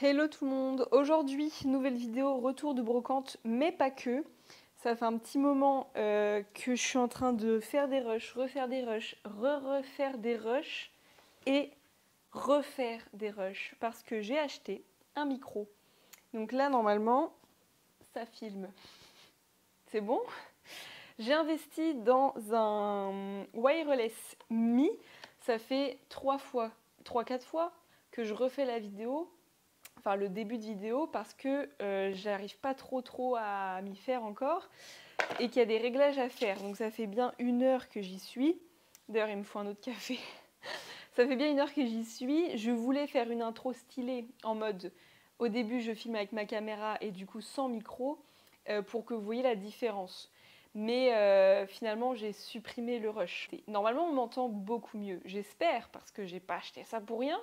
Hello tout le monde, aujourd'hui nouvelle vidéo retour de brocante mais pas que. Ça fait un petit moment que je suis en train de faire des rushs, refaire des rushs, refaire des rushs et refaire des rushs parce que j'ai acheté un micro. Donc là normalement ça filme, c'est bon. J'ai investi dans un wireless Mi, ça fait 3-4 fois que je refais la vidéo. Enfin le début de vidéo parce que j'arrive pas trop à m'y faire encore et qu'il y a des réglages à faire. Donc ça fait bien 1 heure que j'y suis. D'ailleurs il me faut un autre café. Ça fait bien 1 heure que j'y suis. Je voulais faire une intro stylée en mode au début je filme avec ma caméra et du coup sans micro pour que vous voyez la différence. Mais finalement j'ai supprimé le rush. Normalement on m'entend beaucoup mieux, j'espère, parce que j'ai pas acheté ça pour rien.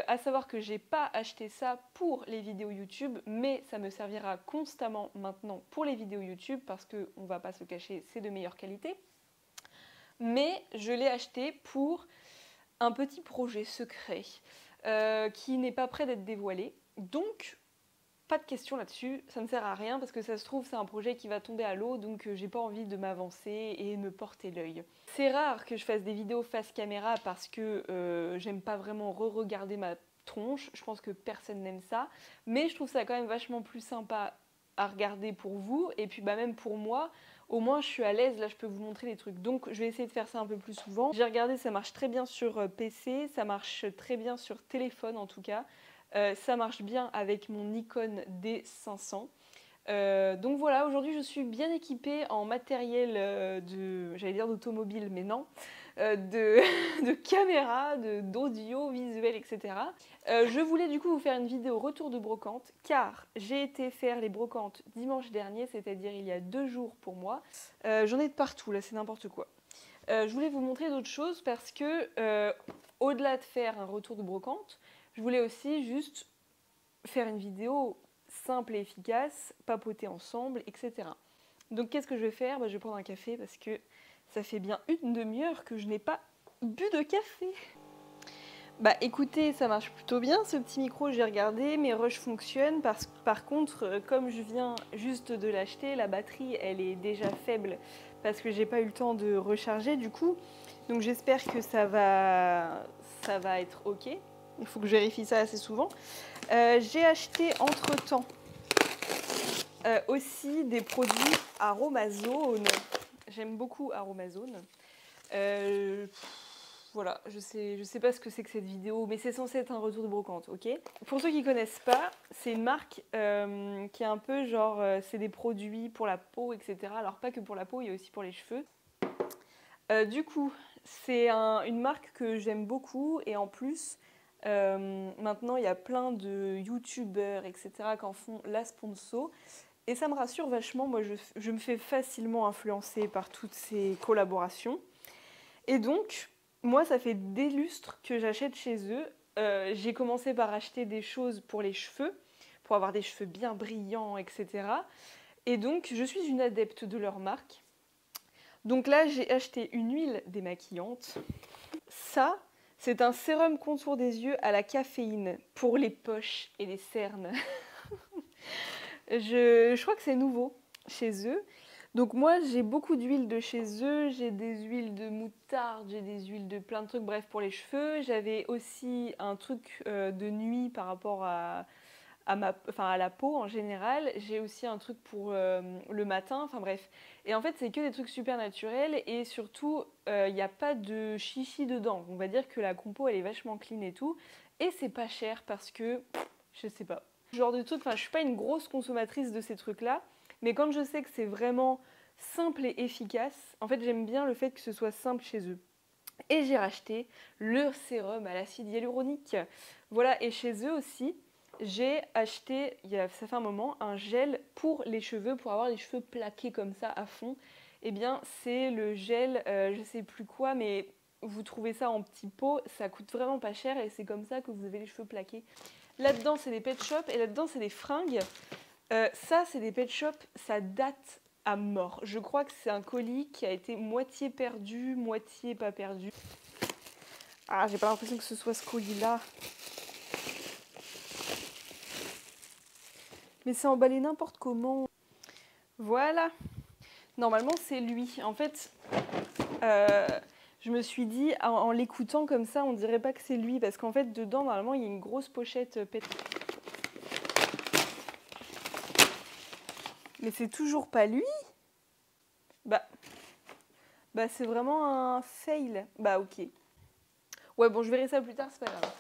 À savoir que j'ai pas acheté ça pour les vidéos YouTube, mais ça me servira constamment maintenant pour les vidéos YouTube parce que, on va pas se le cacher, c'est de meilleure qualité. Mais je l'ai acheté pour un petit projet secret qui n'est pas prêt d'être dévoilé. Donc, pas de question là-dessus, ça ne sert à rien parce que ça se trouve c'est un projet qui va tomber à l'eau, donc j'ai pas envie de m'avancer et me porter l'œil. C'est rare que je fasse des vidéos face caméra parce que j'aime pas vraiment re-regarder ma tronche, je pense que personne n'aime ça, mais je trouve ça quand même vachement plus sympa à regarder pour vous et puis même pour moi. Au moins je suis à l'aise, là je peux vous montrer les trucs. Donc je vais essayer de faire ça un peu plus souvent. J'ai regardé, ça marche très bien sur PC, ça marche très bien sur téléphone en tout cas. Ça marche bien avec mon Nikon D500. Donc voilà, aujourd'hui je suis bien équipée en matériel j'allais dire d'automobile, mais non, de caméra, d'audio, visuel, etc. Je voulais du coup vous faire une vidéo retour de brocante, car j'ai été faire les brocantes dimanche dernier, c'est-à-dire il y a 2 jours pour moi. J'en ai de partout, là c'est n'importe quoi. Je voulais vous montrer d'autres choses parce que, au-delà de faire un retour de brocante, je voulais aussi juste faire une vidéo simple et efficace, papoter ensemble, etc. Donc qu'est-ce que je vais faire ? Je vais prendre un café parce que ça fait bien 1 demi-heure que je n'ai pas bu de café. Écoutez, ça marche plutôt bien ce petit micro, j'ai regardé, mes rushs fonctionnent. Par contre, comme je viens juste de l'acheter, la batterie elle est déjà faible parce que j'ai pas eu le temps de recharger du coup. Donc j'espère que ça va être ok. Il faut que je vérifie ça assez souvent. J'ai acheté entre-temps aussi des produits Aromazone. J'aime beaucoup Aromazone. Voilà, je sais pas ce que c'est que cette vidéo, mais c'est censé être un retour de brocante, ok ? Pour ceux qui connaissent pas, c'est une marque qui est un peu genre, c'est des produits pour la peau, etc. Alors pas que pour la peau, il y a aussi pour les cheveux. Du coup, c'est une marque que j'aime beaucoup et en plus, maintenant il y a plein de youtubeurs, etc. qui en font la sponsor. Et ça me rassure vachement, moi je me fais facilement influencer par toutes ces collaborations. Et donc, moi ça fait des lustres que j'achète chez eux. J'ai commencé par acheter des choses pour les cheveux, pour avoir des cheveux bien brillants, etc. Et donc, je suis une adepte de leur marque. Donc là, j'ai acheté une huile démaquillante. Ça, c'est un sérum contour des yeux à la caféine pour les poches et les cernes. Je crois que c'est nouveau chez eux. Donc moi, j'ai beaucoup d'huiles de chez eux. J'ai des huiles de moutarde, j'ai des huiles de plein de trucs, bref, pour les cheveux. J'avais aussi un truc de nuit par rapport à la peau en général. J'ai aussi un truc pour le matin, enfin bref. Et en fait, c'est que des trucs super naturels et surtout, il n'y a pas de chichi dedans. On va dire que la compo, elle est vachement clean et tout. Et c'est pas cher parce que, je sais pas. Genre de truc, enfin, je suis pas une grosse consommatrice de ces trucs-là, mais quand je sais que c'est vraiment simple et efficace, en fait, j'aime bien le fait que ce soit simple chez eux. Et j'ai racheté le sérum à l'acide hyaluronique. Voilà, et chez eux aussi, j'ai acheté, ça fait un moment, un gel pour les cheveux, pour avoir les cheveux plaqués comme ça à fond. Eh bien, c'est le gel, je sais plus quoi, mais vous trouvez ça en petits pots, ça coûte vraiment pas cher et c'est comme ça que vous avez les cheveux plaqués. Là-dedans, c'est des pet shops et là-dedans, c'est des fringues. Ça, c'est des pet shops, ça date à mort. Je crois que c'est un colis qui a été moitié perdu, moitié pas perdu. Ah, j'ai pas l'impression que ce soit ce colis-là. Mais c'est emballé n'importe comment. Voilà. Normalement, c'est lui. En fait, je me suis dit, en l'écoutant comme ça, on dirait pas que c'est lui. Parce qu'en fait, dedans, normalement, il y a une grosse pochette Mais c'est toujours pas lui. Bah c'est vraiment un fail. Bah ok. Ouais, bon, je verrai ça plus tard, c'est pas grave.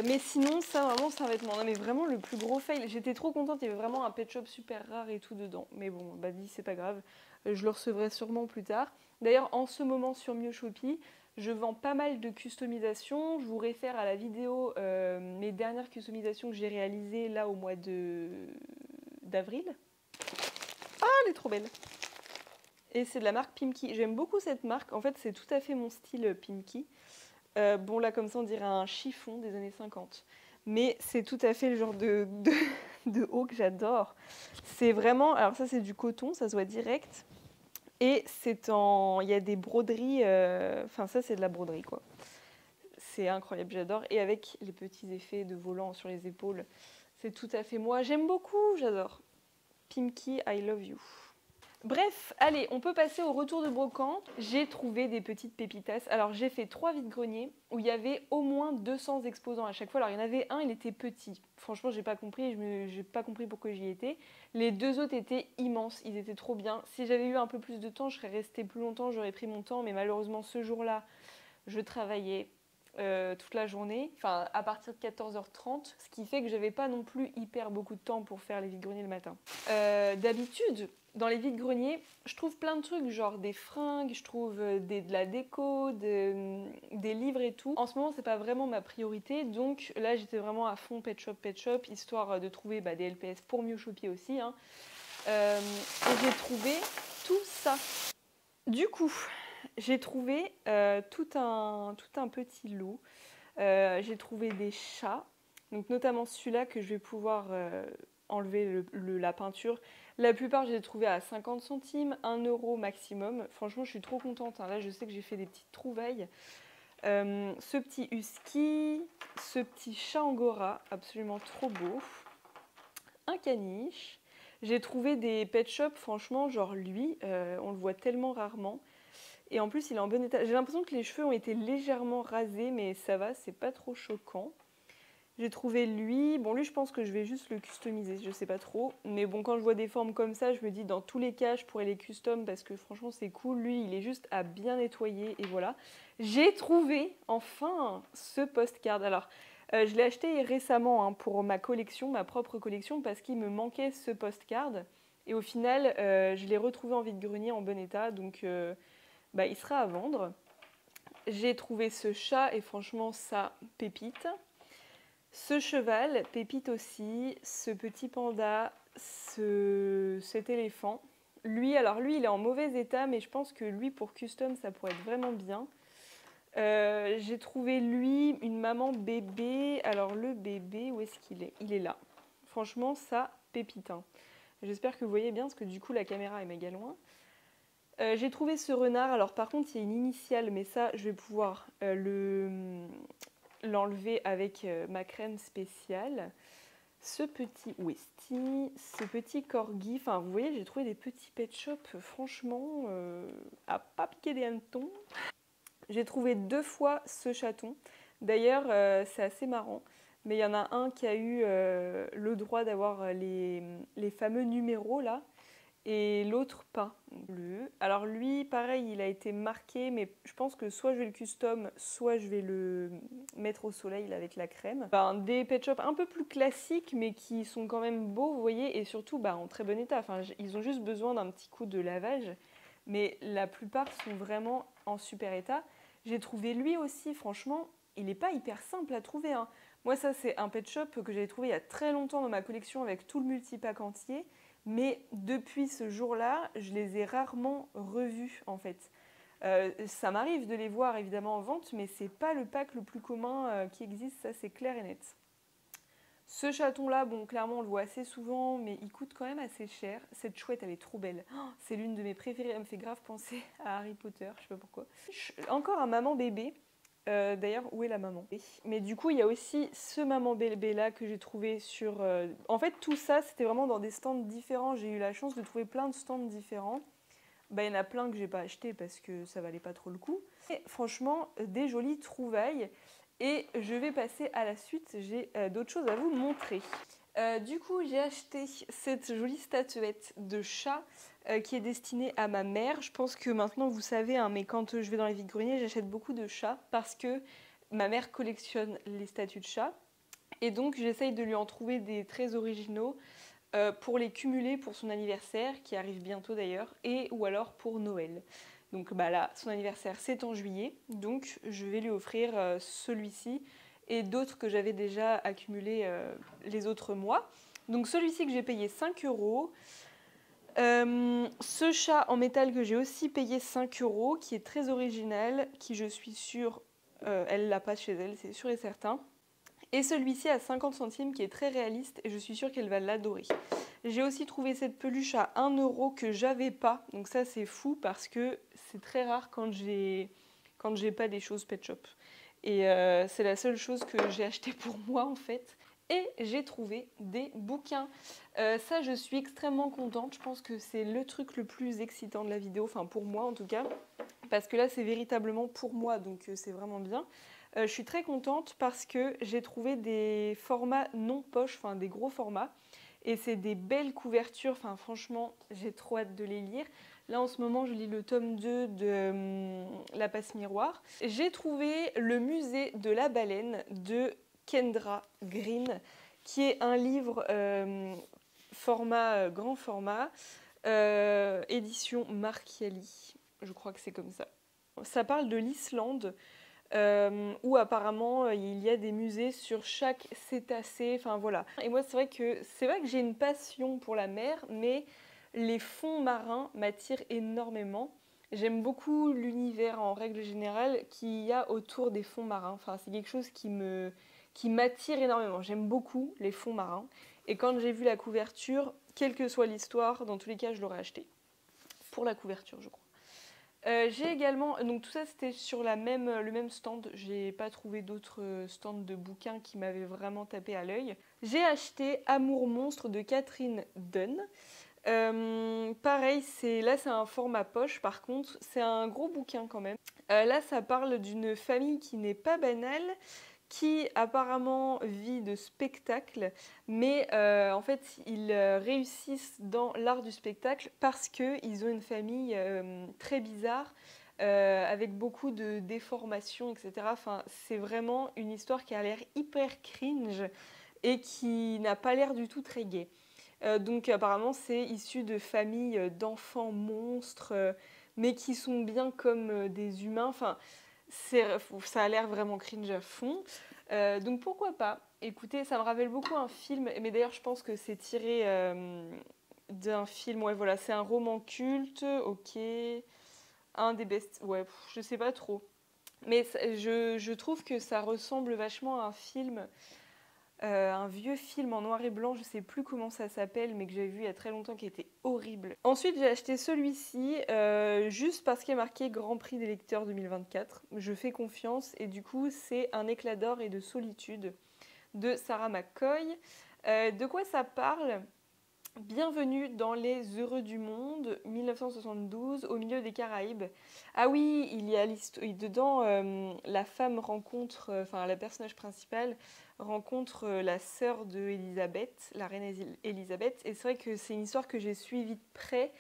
Mais sinon, ça, vraiment, c'est un vêtement. Non, mais vraiment, le plus gros fail. J'étais trop contente, il y avait vraiment un pet shop super rare et tout dedans. Mais bon, bah dis, c'est pas grave. Je le recevrai sûrement plus tard. D'ailleurs, en ce moment, sur Mio-Shopee, je vends pas mal de customisation. Je vous réfère à la vidéo, mes dernières customisations que j'ai réalisées là au mois d'avril. Ah, elle est trop belle! Et c'est de la marque Pimki. J'aime beaucoup cette marque. En fait, c'est tout à fait mon style Pimki. Bon, là, comme ça, on dirait un chiffon des années 50. Mais c'est tout à fait le genre de haut que j'adore. C'est vraiment... Alors ça, c'est du coton, ça se voit direct. Et c'est en... Il y a des broderies... Enfin, ça, c'est de la broderie, quoi. C'est incroyable, j'adore. Et avec les petits effets de volant sur les épaules, c'est tout à fait moi. J'aime beaucoup, j'adore. Pimki, I love you. Bref, allez, on peut passer au retour de brocante. J'ai trouvé des petites pépitas. Alors, j'ai fait 3 vides-greniers où il y avait au moins 200 exposants à chaque fois. Alors, il y en avait un, il était petit. Franchement, j'ai pas compris. J'ai pas compris pourquoi j'y étais. Les 2 autres étaient immenses. Ils étaient trop bien. Si j'avais eu un peu plus de temps, je serais restée plus longtemps. J'aurais pris mon temps. Mais malheureusement, ce jour-là, je travaillais toute la journée. Enfin, à partir de 14h30. Ce qui fait que j'avais pas non plus hyper beaucoup de temps pour faire les vides-greniers le matin. D'habitude... Dans les vides-greniers, je trouve plein de trucs, genre des fringues, je trouve de la déco, des livres et tout. En ce moment, c'est pas vraiment ma priorité, donc là, j'étais vraiment à fond pet shop, histoire de trouver des LPS pour Mio-Shopee aussi. Hein. Et j'ai trouvé tout ça. Du coup, j'ai trouvé tout un petit lot. J'ai trouvé des chats, donc notamment celui-là que je vais pouvoir enlever la peinture. La plupart, je les ai trouvés à 50 centimes, 1 euro maximum. Franchement, je suis trop contente. Hein. Là, je sais que j'ai fait des petites trouvailles. Ce petit husky, ce petit chat angora, absolument trop beau. Un caniche. J'ai trouvé des pet shops, franchement, genre lui, on le voit tellement rarement. Et en plus, il est en bon état. J'ai l'impression que les cheveux ont été légèrement rasés, mais ça va, c'est pas trop choquant. J'ai trouvé lui. Bon, lui, je pense que je vais juste le customiser, je sais pas trop. Mais bon, quand je vois des formes comme ça, je me dis dans tous les cas, je pourrais les custom parce que franchement, c'est cool. Lui, il est juste à bien nettoyer et voilà. J'ai trouvé enfin ce postcard. Alors, je l'ai acheté récemment hein, pour ma collection, ma propre collection, parce qu'il me manquait ce postcard. Et au final, je l'ai retrouvé en vide-grenier en bon état, donc il sera à vendre. J'ai trouvé ce chat et franchement, ça pépite. Ce cheval, pépite aussi, ce petit panda, cet éléphant. Lui, il est en mauvais état, mais je pense que lui, pour custom, ça pourrait être vraiment bien. J'ai trouvé lui, une maman bébé. Alors le bébé, où est-ce qu'il est? Il est là. Franchement, ça, pépite. Hein. J'espère que vous voyez bien, parce que du coup, la caméra est méga loin. J'ai trouvé ce renard. Alors par contre, il y a une initiale, mais ça, je vais pouvoir l'enlever avec ma crème spéciale. Ce petit Westie, ce petit corgi, enfin vous voyez j'ai trouvé des petits pet shops franchement à pas piquer des hannetons. J'ai trouvé 2 fois ce chaton, d'ailleurs c'est assez marrant, mais il y en a un qui a eu le droit d'avoir les fameux numéros là, et l'autre pas. Bleu. Alors lui, pareil, il a été marqué, mais je pense que soit je vais le custom, soit je vais le mettre au soleil là, avec la crème. Des pet shops un peu plus classiques, mais qui sont quand même beaux, vous voyez, et surtout en très bon état. Enfin, ils ont juste besoin d'un petit coup de lavage, mais la plupart sont vraiment en super état. J'ai trouvé lui aussi, franchement, il n'est pas hyper simple à trouver. Hein. Moi, ça, c'est un pet shop que j'avais trouvé il y a très longtemps dans ma collection avec tout le multipack entier. Mais depuis ce jour-là, je les ai rarement revus en fait. Ça m'arrive de les voir évidemment en vente, mais c'est pas le pack le plus commun qui existe, ça c'est clair et net. Ce chaton-là, bon clairement on le voit assez souvent, mais il coûte quand même assez cher. Cette chouette, elle est trop belle. Oh, c'est l'une de mes préférées, elle me fait grave penser à Harry Potter, je sais pas pourquoi. Encore un maman bébé. D'ailleurs, où est la maman? Mais du coup, il y a aussi ce maman bébé là que j'ai trouvé sur... En fait, tout ça, c'était vraiment dans des stands différents. J'ai eu la chance de trouver plein de stands différents. Bah, il y en a plein que j'ai pas acheté parce que ça valait pas trop le coup. Et franchement, des jolies trouvailles. Et je vais passer à la suite, j'ai d'autres choses à vous montrer. Du coup, j'ai acheté cette jolie statuette de chat qui est destinée à ma mère. Je pense que maintenant vous savez, hein, mais quand je vais dans les vides-greniers, j'achète beaucoup de chats parce que ma mère collectionne les statues de chats. Et donc j'essaye de lui en trouver des très originaux pour les cumuler pour son anniversaire, qui arrive bientôt d'ailleurs, et ou alors pour Noël. Donc bah là, son anniversaire c'est en juillet, donc je vais lui offrir celui-ci et d'autres que j'avais déjà accumulés les autres mois. Donc celui-ci que j'ai payé 5 euros. Ce chat en métal que j'ai aussi payé 5 euros, qui est très original, qui je suis sûre, elle l'a pas chez elle, c'est sûr et certain. Et celui-ci à 50 centimes qui est très réaliste et je suis sûre qu'elle va l'adorer. J'ai aussi trouvé cette peluche à 1 euro que j'avais pas, donc ça c'est fou parce que c'est très rare quand j'ai pas des choses pet shop. Et c'est la seule chose que j'ai acheté pour moi en fait. Et j'ai trouvé des bouquins. Ça je suis extrêmement contente, je pense que c'est le truc le plus excitant de la vidéo, enfin pour moi en tout cas. Parce que là c'est véritablement pour moi, donc c'est vraiment bien. Je suis très contente parce que j'ai trouvé des formats non poche, enfin des gros formats. Et c'est des belles couvertures, enfin franchement j'ai trop hâte de les lire. Là en ce moment je lis le tome 2 de La Passe Miroir. J'ai trouvé Le Musée de la Baleine de Kendra Green, qui est un livre grand format, édition Marchiali, je crois que c'est comme ça. Ça parle de l'Islande, où apparemment il y a des musées sur chaque cétacé, enfin voilà. Et moi c'est vrai que j'ai une passion pour la mer, mais les fonds marins m'attirent énormément. J'aime beaucoup l'univers en règle générale qu'il y a autour des fonds marins. Enfin, c'est quelque chose qui m'attire énormément. J'aime beaucoup les fonds marins. Et quand j'ai vu la couverture, quelle que soit l'histoire, dans tous les cas, je l'aurais acheté. Pour la couverture, je crois. J'ai également, donc tout ça c'était sur le même stand, j'ai pas trouvé d'autres stands de bouquins qui m'avaient vraiment tapé à l'œil. J'ai acheté Amour monstre de Catherine Dunn. Pareil, là c'est un format poche, par contre c'est un gros bouquin quand même. Là ça parle d'une famille qui n'est pas banale, qui apparemment vit de spectacle, mais en fait ils réussissent dans l'art du spectacle parce qu'ils ont une famille très bizarre, avec beaucoup de déformations, etc. Enfin, c'est vraiment une histoire qui a l'air hyper cringe et qui n'a pas l'air du tout très gaie. Donc apparemment c'est issu de familles d'enfants monstres, mais qui sont bien comme des humains. Enfin, ça a l'air vraiment cringe à fond. Donc pourquoi pas. Écoutez, ça me rappelle beaucoup un film, mais d'ailleurs je pense que c'est tiré d'un film. Ouais, voilà, c'est un roman culte, ok. Un des best... Ouais, je sais pas trop. Mais je trouve que ça ressemble vachement à un film, un vieux film en noir et blanc, je sais plus comment ça s'appelle, mais que j'avais vu il y a très longtemps, qui était horrible. Ensuite, j'ai acheté celui-ci, juste parce qu'il est marqué Grand Prix des lecteurs 2024. Je fais confiance, et du coup, c'est Un éclat d'or et de solitude de Sarah McCoy. De quoi ça parle ? Bienvenue dans les Heureux du Monde, 1972, au milieu des Caraïbes. Ah oui, il y a dedans, la femme rencontre, enfin la personnage principale rencontre la sœur de Elisabeth, la reine Elisabeth. Et c'est vrai que c'est une histoire que j'ai suivie de près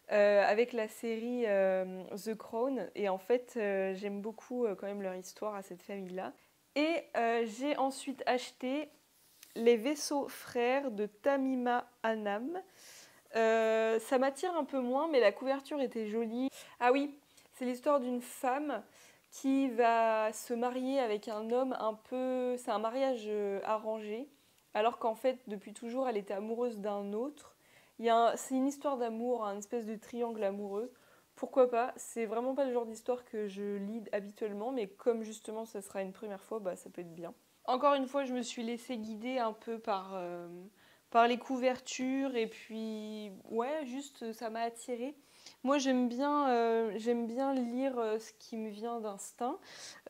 avec la série The Crown. Et en fait, j'aime beaucoup quand même leur histoire à cette famille-là. Et j'ai ensuite acheté Les Vaisseaux Frères de Tamima Annam. Ça m'attire un peu moins, mais la couverture était jolie. Ah oui, c'est l'histoire d'une femme qui va se marier avec un homme un peu... C'est un mariage arrangé, alors qu'en fait, depuis toujours, elle était amoureuse d'un autre. C'est une histoire d'amour, une espèce de triangle amoureux. Pourquoi pas? C'est vraiment pas le genre d'histoire que je lis habituellement, mais comme justement ça sera une première fois, bah ça peut être bien. Encore une fois, je me suis laissée guider un peu par les couvertures et puis, ouais, juste ça m'a attirée. Moi, j'aime bien lire ce qui me vient d'instinct.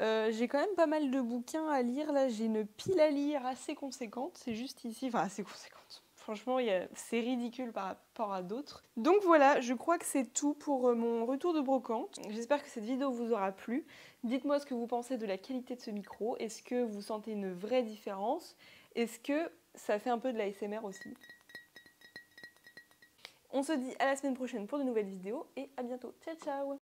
J'ai quand même pas mal de bouquins à lire. Là, j'ai une pile à lire assez conséquente. C'est juste ici, enfin assez conséquente. Franchement, c'est ridicule par rapport à d'autres. Donc voilà, je crois que c'est tout pour mon retour de brocante. J'espère que cette vidéo vous aura plu. Dites-moi ce que vous pensez de la qualité de ce micro. Est-ce que vous sentez une vraie différence? Est-ce que ça fait un peu de la l'ASMR aussi? On se dit à la semaine prochaine pour de nouvelles vidéos et à bientôt. Ciao ciao!